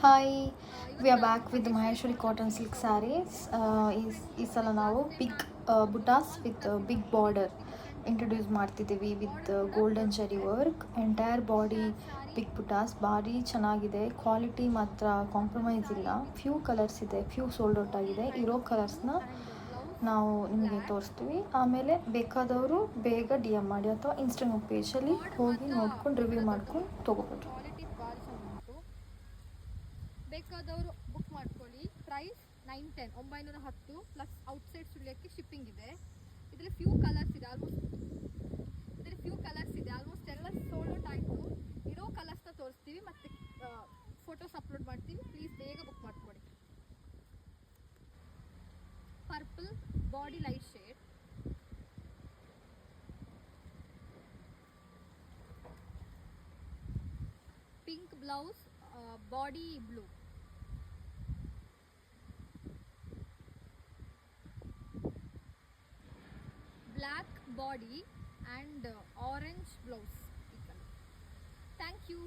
Hi, we are back with the Maheshwari cotton silk sarees. ಈ ಸಲ ನಾವು big butas with big border introduce ಮಾಡ್ತಿದ್ದೀವಿ with golden zari work. Entire body big butas ಭಾರಿ ಚೆನ್ನಾಗಿದೆ. Quality ಮಾತ್ರ compromise ಇಲ್ಲ. ಫ್ಯೂ ಕಲರ್ಸ್ ಇದೆ, ಫ್ಯೂ ಸೋಲ್ಡ್ ಔಟ್ ಆಗಿದೆ. ಇರೋ ಕಲರ್ಸ್ನ ನಾವು ನಿಮಗೆ ತೋರಿಸ್ತೀವಿ. ಆಮೇಲೆ ಬೇಕಾದವರು ಬೇಗ ಡಿ ಎಮ್ ಮಾಡಿ ಅಥವಾ ಇನ್ಸ್ಟಾಗ್ರಾಮ್ ಪೇಜಲ್ಲಿ ಹೋಗಿ ನೋಡ್ಕೊಂಡು ರಿವ್ಯೂ ಮಾಡ್ಕೊಂಡು ತೊಗೋಬೋದು. ಕ್ವಾಲಿಟಿ ಭಾರಿ ಚೆನ್ನಾಗಿ ಉಂಟು. ಬೇಕಾದವರು ಬುಕ್ ಮಾಡ್ಕೊಳ್ಳಿ. ಪ್ರೈಸ್ 910 ಪ್ಲಸ್ ಔಟ್ಸೈಡ್ ಸುಳಿಯೋಕ್ಕೆ ಶಿಪ್ಪಿಂಗ್ ಇದೆ. ಇದರಲ್ಲಿ ಫ್ಯೂ ಕಲರ್ಸ್ ಇದೆ, ಆಲ್ಮೋಸ್ಟ್ ಎಲ್ಲ ಸೋಲ್ಡ್ ಔಟ್ ಆಯಿತು. ಇರೋ ಕಲರ್ಸ್ನ ತೋರಿಸ್ತೀವಿ ಮತ್ತು ಫೋಟೋಸ್ ಅಪ್ಲೋಡ್ ಮಾಡ್ತೀವಿ. ಪ್ಲೀಸ್ ಬೇಗ ಬುಕ್ ಮಾಡ್ಕೊಳ್ಳಿ. Purple body light shade, pink blouse, body blue, black body and orange blouse. ಈ ಕಲರ್. Thank you.